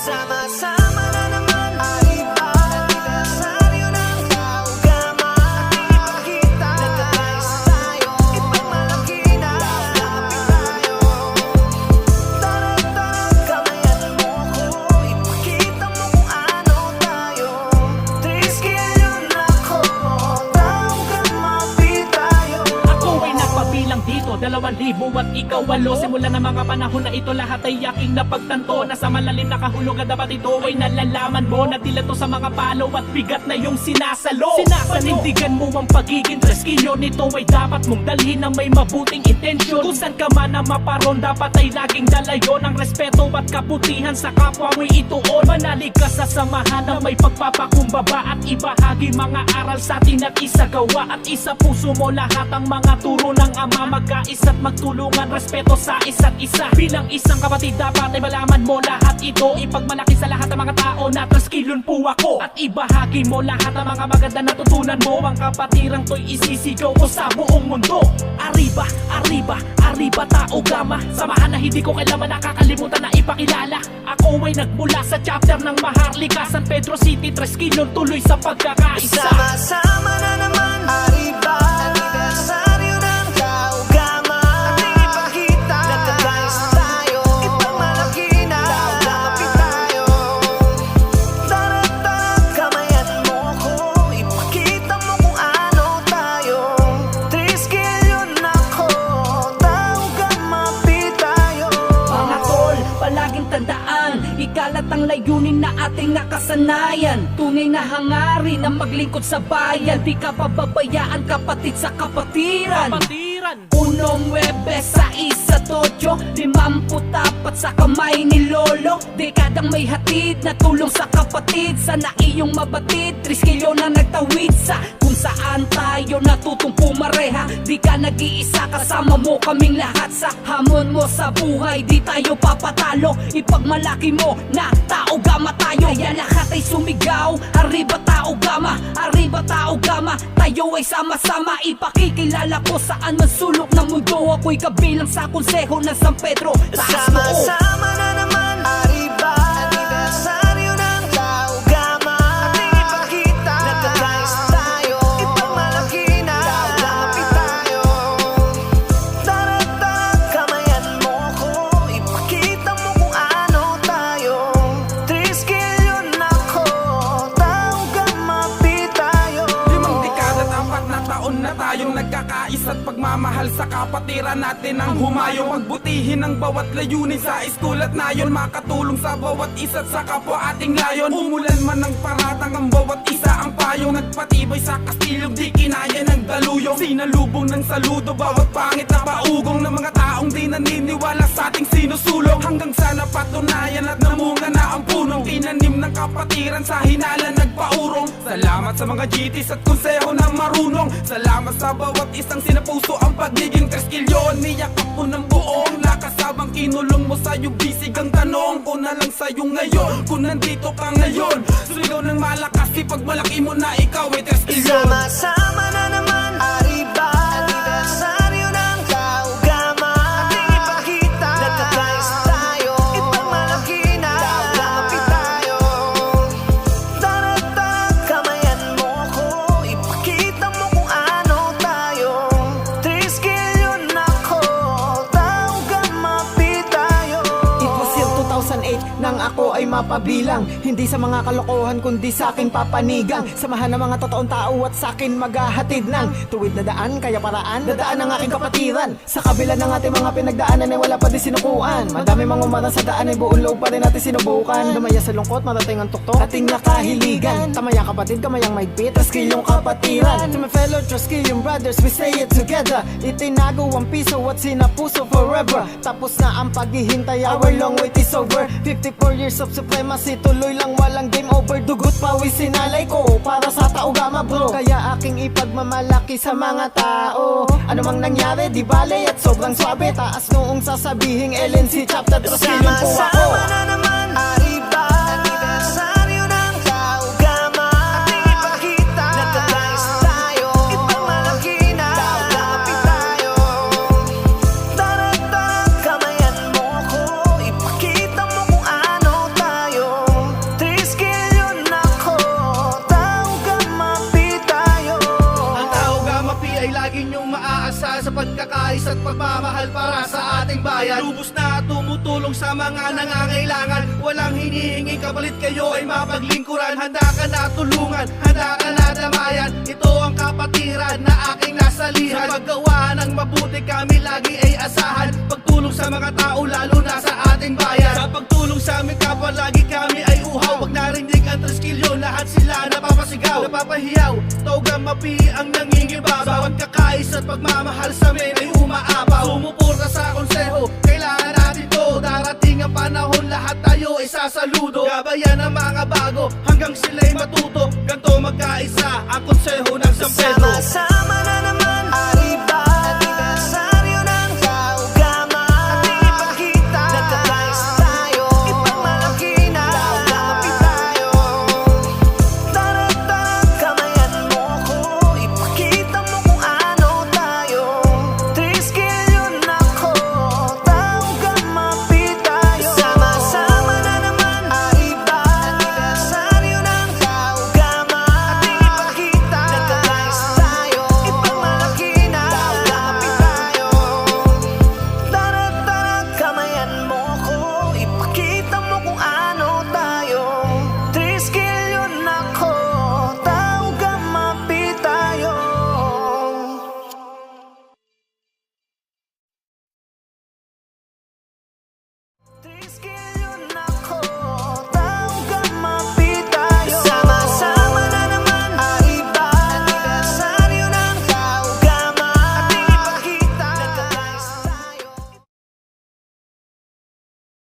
Sama-sama na naman, Arriba. Anibersaryo ng Taugama. Ipakita, nagkakais tayo. Ipagmalaki na, kapit tayo. Tara-tara, kamayan mo ko. Ipakita mo kung ano tayo. Triskilyon ako, Taugama, pit tayo. Ako ay nagpabilang dito, 2,000 at ikaw 8. Simula ng mga panahon na ito, lahat ay aking napagtanto. Nasa malalim nakahulog at dapat ito ay nalalaman mo. Nadila to sa mga palo at bigat na yung sinasalo. Sinasanindigan mo ang pagiging treskilyo nito ay dapat mong dalhin ng may mabuting intensyon. Kung saan ka man na maparon, dapat ay laging dalayon ang respeto at kabutihan sa kapwa mo'y ituon. Manalig ka sa samahan na may pagpapakumbaba at ibahagi mga aral sa atin at isagawa. At isa puso mo lahat ang mga turo ng Ama. Magkais at magtulungan, respeto sa isa't isa. Bilang isang kapatid dapat ay malaman mo lahat ito. Ipagmalaki sa lahat ng mga tao na treskilyon po ako. At ibahagi mo lahat ng mga maganda na tutunan mo. Ang kapatirang to'y isisigaw ko sa buong mundo. Arriba, Arriba, Arriba Taugama. Samahan na hindi ko kailanman nakakalimutan na ipakilala. Ako ay nagmula sa chapter ng Maharlika, San Pedro City, treskilyon tuloy sa pagkakaisa. Sama-sama na naman, Arriba. Anibersaryo ng Taugama. Ating ipakita, nagkakais tayo. Ipagmalaki na, kapit tayo. Tara-tara, kamayan mo ko. Ipakita mo kung ano tayo. Triskilyon ako, Taugama, pit tayo. Mga tol, palaging tandaan, ikalat ang layunin na ating nakasanayan. Tunay na hangarin na maglingkod sa bayan. Di ka pababayaan, kapatid sa kapatiran. Kapatiran. 1-9-6-8 54 sa kamay ni Lolo. Dekadang may hatid na tulong sa kapatid. Sana iyong mabatid, triskilyo na nagtawid sa kung saan tayo natutong pumareha. Di ka nag-iisa, kasama mo kaming lahat. Sa hamon mo sa buhay, di tayo papatalo. Ipagmalaki mo na Taugama tayo. Kaya lahat ay sumigaw, Arriba Taugama, Arriba Taugama. Tayo ay sama-sama, ipakikilala ko saan man sulok ng mundo. Ako'y kabilang sa konseho ng San Pedro. Taas noo. Sama-sama na naman, Arriba. Anibersaryo ng Taugama. Ating ipakita, nagkakais tayo. Ipagmalaki na, kapit tayo. Tara-tara, kamayan mo ko. Ipakita mo kung ano tayo. Triskilyon ako, Taugama, pit tayo. 5 dekada at 4 na taon na tayong nagkakais at pagmamahal sa kapatiran natin ang humayo. Pagbutihin ang bawat layunin sa school at nayon, makatulong sa bawat isa't sa kapwa ating layon. Umulan man ng paratang ang bawat isa ang payong, nagpatibay sa kastilyo, di kinaya ng daluyong. Sinalubong ng saludo bawat pangit na paugong ng mga taong di naniniwala sa ating sinusulong. Hanggang sa napatunayan at namunga na ang punong tinanim ng kapatiran sa hinala nagpaurong. Salamat sa mga GTs at konseho na marunong. Salamat sa bawat isang sinapuso ang pagiging treskilyon. Niyakap ko ng buong lakas habang kinulong mo sa iyong bisig. Ang tanong ko na lang sa'yo ngayon, kung nandito ka ngayon, suligaw ng malakas, ipagmalaki mo na ikaw ay treskilyon. Sama-sama na naman, Arriba. Anibersaryo ng Taugama. Ating ipakita, nagkakais tayo. Ipagmalaki na, kapit tayo. Tara-tara, kamayan mo ko. Ipakita mo kung ano tayo. Triskilyon ako, Taugama, pit tayo. It was year 2008 nang ako ay mapabilang. Hindi sa mga kalokohan kundi sa aking papanigang. Samahan ng mga totoong tao at sa akin maghahatid ng tuwid na daan, kaya paraan, dadaan ng aking kapatiran. Sa kabila ng ating mga pinagdaanan ay wala pa din sinukuan. Madami mga umarang sa daan ay buong loob pa rin natin sinubukan. Lumaya sa lungkot, marating ang tuktok, ating nakahiligan. Tamaya kapatid, kamayang maigpit, Treskilyong kapatiran. To my fellow Treskilyong brothers, we say it together. Itinago ang piso at sinapuso forever. Tapos na ang paghihintay, our long wait is over. 54 years of supremacy, tuloy lang walang game over. Dugot pawis sinalay ko para sa Taugama bro. Kaya aking ipagmamalaki sa mga tao. Ano mang nangyari di bale at sobrang swabe. Taas noong sasabihing LNC chapter Treskilyong po ako. Sama-sama na naman, Arriba. Anibersaryo ng Taugama. Ating ipakita, nagkakais tayo. Ipagmalaki na, kapit tayo. Tara-tara, kamayan mo ko. Ipakita mo kung ano tayo. naaasal sa pagkakais at pagmamahal para sa ating bayan. Lubos na tumutulong sa mga nangangailangan, walang hinihinging kapalit, kayo ay mapaglingkuran. Handa ka na tulungan, handa ka na damayan, ito ang kapatiran na aking nasalihan. Sa paggawa ng mabuti kami lagi ay asahan, pagtulong sa mga tao lalo na sa ating bayan. Sa pagtulong sa aming kapwa lagi kami ay uhaw, pag narinig ang triskilyo lahat sila napapasigaw, napapahiyaw, togang mapi ang nangingibabaw. Bawat kakais at pagmamahal sa amin ay umaapaw. Sumuporta sa konseho, kailangan natin to. Darating ang panahon, lahat tayo ay sasaludo. Gabayan ang mga bago hanggang sila'y matuto. Ganto magkaisa ang konseho ng San Pedro. Sama-sama